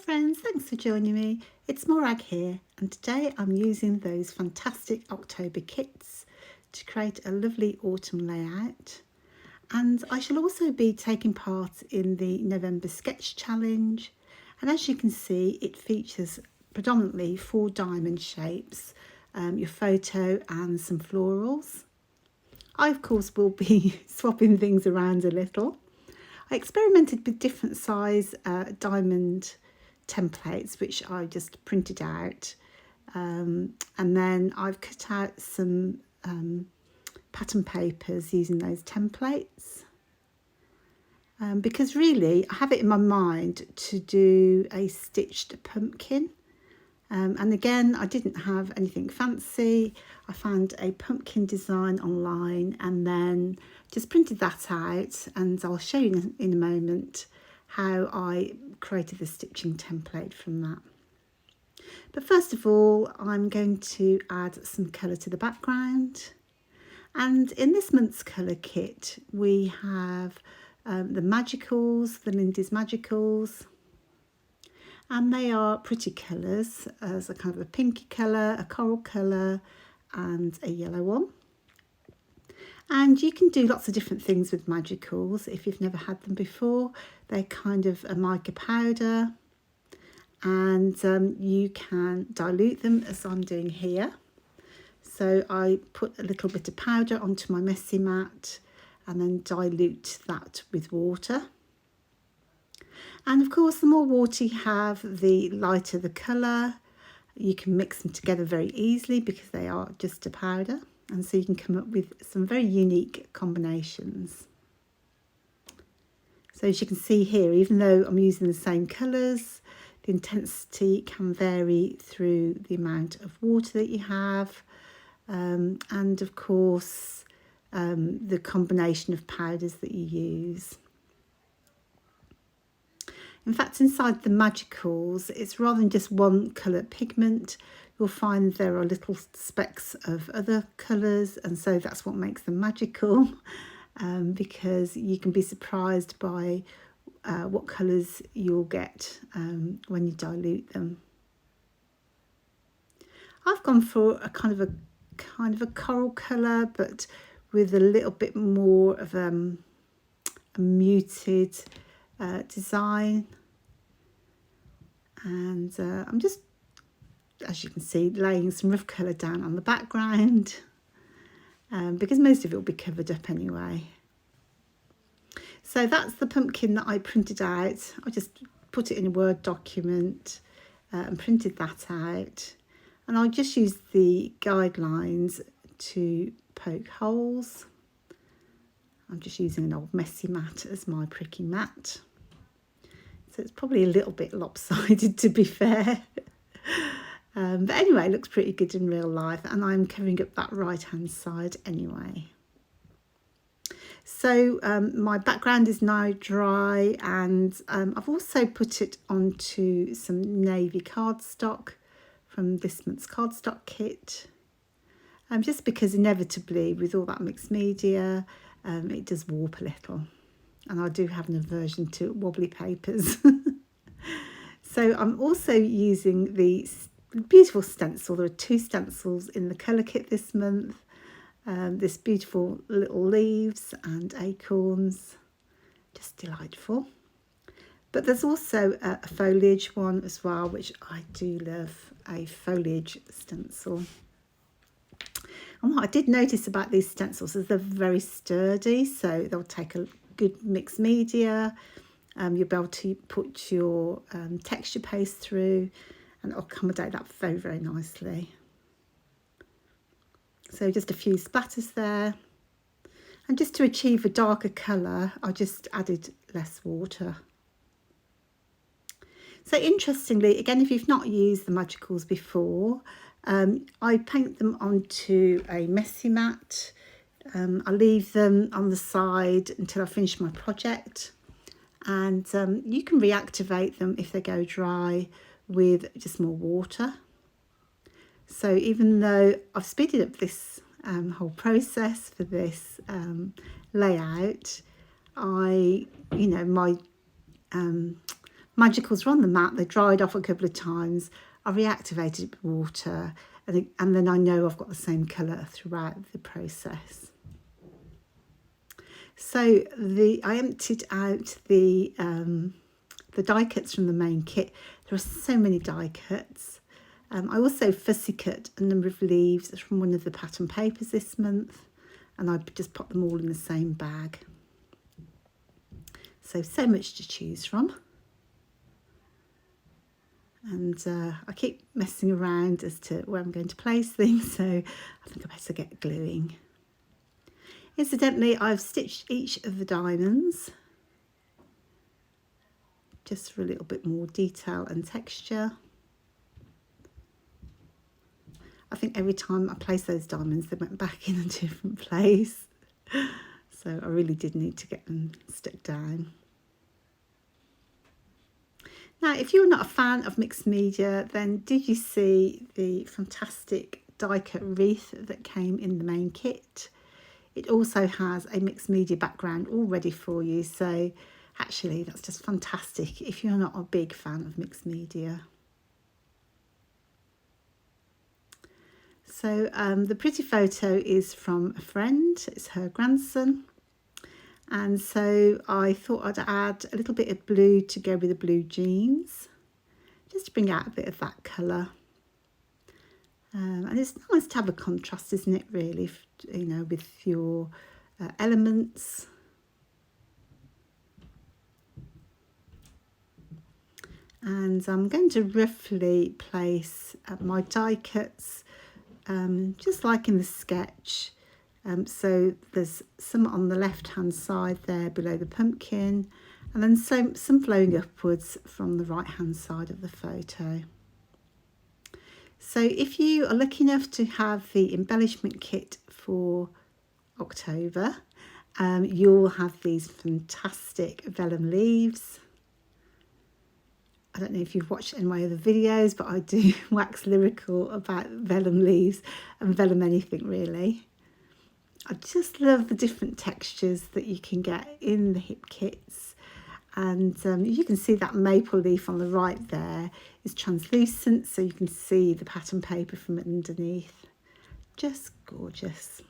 friends, thanks for joining me. It's Morag here, and today I'm using those fantastic October kits to create a lovely autumn layout. And I shall also be taking part in the November Sketch Challenge, and as you can see it features predominantly 4 diamond shapes, your photo and some florals. I of course will be swapping things around a little. I experimented with different size diamond templates which I just printed out, and then I've cut out some pattern papers using those templates, because really I have it in my mind to do a stitched pumpkin. And again, I didn't have anything fancy. I found a pumpkin design online and then just printed that out, and I'll show you in a moment how I created the stitching template from that. But first of all, I'm going to add some colour to the background. And in this month's colour kit, we have the Magicals, the Lindy's Magicals. And they are pretty colours, as a kind of a pinky colour, a coral colour and a yellow one. And you can do lots of different things with Magicals if you've never had them before. They're kind of a mica powder, and you can dilute them as I'm doing here. So I put a little bit of powder onto my messy mat and then dilute that with water. And of course, the more water you have, the lighter the colour. You can mix them together very easily because they are just a powder, and so you can come up with some very unique combinations. So as you can see here, even though I'm using the same colours, the intensity can vary through the amount of water that you have, and of course the combination of powders that you use. In fact, inside the Magicals, it's rather than just one colour pigment, you'll find there are little specks of other colours, and so that's what makes them magical, because you can be surprised by what colours you'll get when you dilute them. I've gone for a kind of a coral colour, but with a little bit more of a muted design, and I'm just, as you can see, laying some rough colour down on the background, because most of it will be covered up anyway. So that's the pumpkin that I printed out. I just put it in a Word document and printed that out, and I'll just use the guidelines to poke holes. I'm just using an old messy mat as my pricking mat. So it's probably a little bit lopsided, to be fair. But anyway, it looks pretty good in real life, and I'm covering up that right hand side anyway. So my background is now dry, and I've also put it onto some navy cardstock from this month's cardstock kit. Just because inevitably with all that mixed media, it does warp a little, and I do have an aversion to wobbly papers. So I'm also using the beautiful stencil. There are 2 stencils in the colour kit this month. This beautiful little leaves and acorns, just delightful. But there's also a foliage one as well, which I do love, a foliage stencil. And what I did notice about these stencils is they're very sturdy, so they'll take a good mixed media. You'll be able to put your texture paste through and accommodate that very, very nicely. So just a few splatters there. And just to achieve a darker colour, I just added less water. So interestingly, again, if you've not used the Magicals before, I paint them onto a messy mat. I leave them on the side until I finish my project, and you can reactivate them if they go dry with just more water. So even though I've speeded up this whole process for this layout, my magicals were on the mat, they dried off a couple of times, I reactivated it with water, and then I know I've got the same colour throughout the process. So I emptied out the die cuts from the main kit. There are so many die cuts. I also fussy cut a number of leaves from one of the pattern papers this month, and I just put them all in the same bag. So much to choose from. And I keep messing around as to where I'm going to place things, so I think I better get gluing. Incidentally, I've stitched each of the diamonds just for a little bit more detail and texture. I think every time I placed those diamonds, they went back in a different place. So I really did need to get them stuck down. Now, if you're not a fan of mixed media, then did you see the fantastic die cut wreath that came in the main kit? It also has a mixed media background all ready for you. So actually, that's just fantastic if you're not a big fan of mixed media. So the pretty photo is from a friend. It's her grandson. And so I thought I'd add a little bit of blue to go with the blue jeans, just to bring out a bit of that colour. And it's nice to have a contrast, isn't it, really, you know, with your elements. And I'm going to roughly place my die cuts, just like in the sketch. So there's some on the left hand side there below the pumpkin, and then some flowing upwards from the right hand side of the photo. So if you are lucky enough to have the embellishment kit for October, you'll have these fantastic vellum leaves. I don't know if you've watched any of my other videos, but I do wax lyrical about vellum leaves and vellum anything really. I just love the different textures that you can get in the hip kits. And you can see that maple leaf on the right there is translucent, so you can see the pattern paper from underneath. Just gorgeous.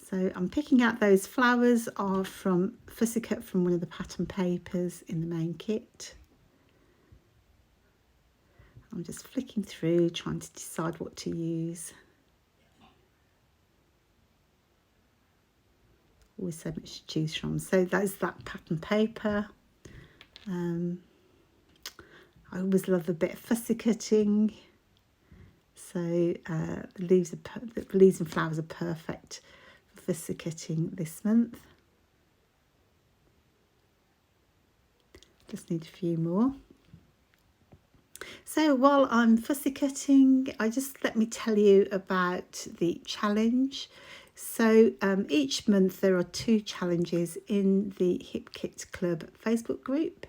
So I'm picking out those flowers are from fussy cut from one of the pattern papers in the main kit. I'm just flicking through, trying to decide what to use. Always so much to choose from. So there's that pattern paper. I always love a bit of fussy cutting. So the leaves and flowers are perfect for fussy cutting this month. Just need a few more. So while I'm fussy cutting, let me tell you about the challenge. So each month there are 2 challenges in the Hip Kit Club Facebook group,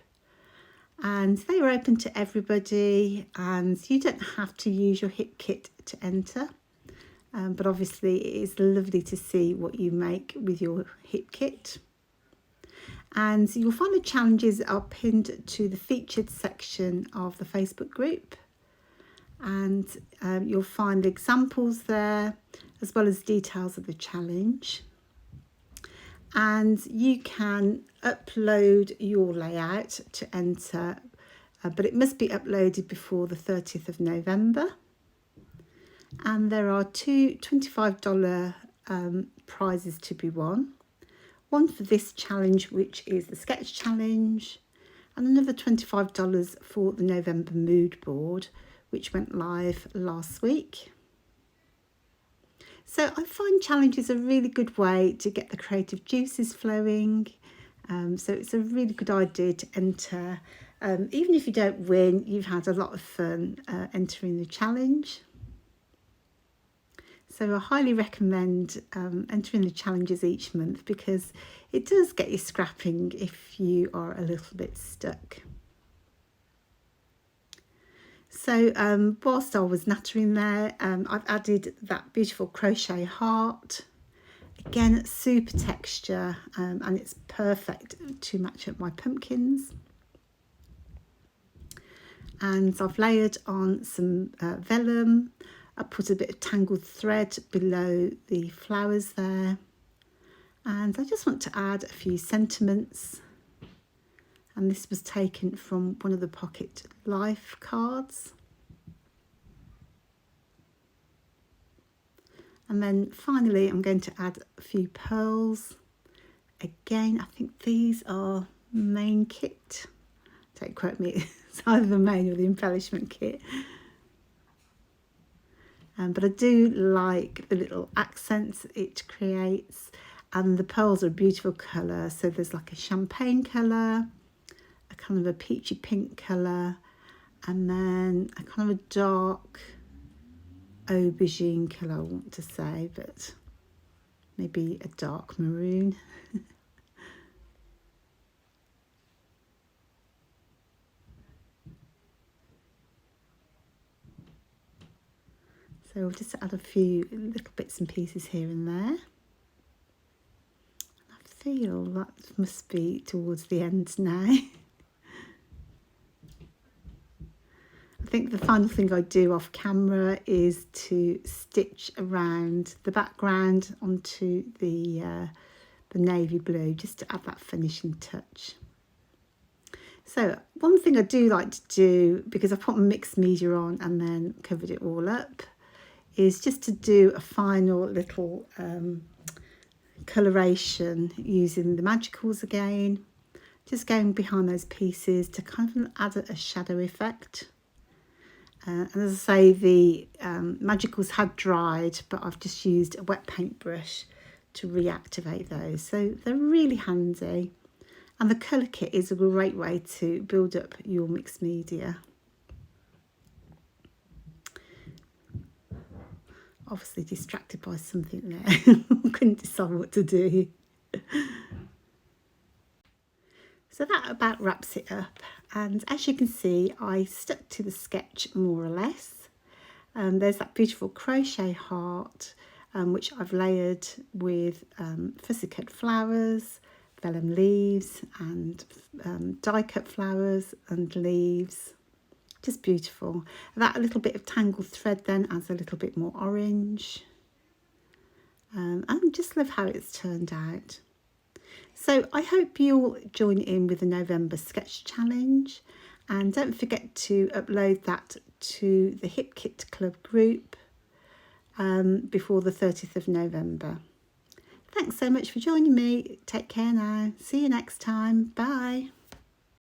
and they are open to everybody, and you don't have to use your hip kit to enter, but obviously it is lovely to see what you make with your hip kit. And you'll find the challenges are pinned to the featured section of the Facebook group, and you'll find the examples there as well as details of the challenge. And you can upload your layout to enter, but it must be uploaded before the 30th of November. And there are 2 $25 prizes to be won. One for this challenge, which is the sketch challenge, and another $25 for the November mood board, which went live last week. So I find challenges a really good way to get the creative juices flowing. So it's a really good idea to enter. Even if you don't win, you've had a lot of fun entering the challenge. So I highly recommend entering the challenges each month, because it does get you scrapping if you are a little bit stuck. So whilst I was nattering there, I've added that beautiful crochet heart, Again, super texture, and it's perfect to match up my pumpkins. And I've layered on some vellum. I put a bit of tangled thread below the flowers there. And I just want to add a few sentiments. And this was taken from one of the Pocket Life cards. And then finally, I'm going to add a few pearls. Again, I think these are main kit. Don't quote me, it's either the main or the embellishment kit. But I do like the little accents it creates, and the pearls are a beautiful colour. So there's like a champagne colour, a kind of a peachy pink colour, and then a kind of a dark aubergine colour, I want to say, but maybe a dark maroon. So we'll just add a few little bits and pieces here and there. I feel that must be towards the end now. I think the final thing I do off camera is to stitch around the background onto the navy blue, just to add that finishing touch. So one thing I do like to do, because I put mixed media on and then covered it all up, is just to do a final little coloration using the magicals again, just going behind those pieces to kind of add a shadow effect. And as I say, the magicals had dried, but I've just used a wet paintbrush to reactivate those. So they're really handy. And the colour kit is a great way to build up your mixed media. Obviously distracted by something there. Couldn't decide what to do. So that about wraps it up. And as you can see, I stuck to the sketch more or less. There's that beautiful crochet heart, which I've layered with fussy cut flowers, vellum leaves, and die cut flowers and leaves. Just beautiful. That little bit of tangled thread then adds a little bit more orange. And I just love how it's turned out. So I hope you'll join in with the November Sketch Challenge, and don't forget to upload that to the Hip Kit Club group before the 30th of November. Thanks so much for joining me. Take care now. See you next time. Bye.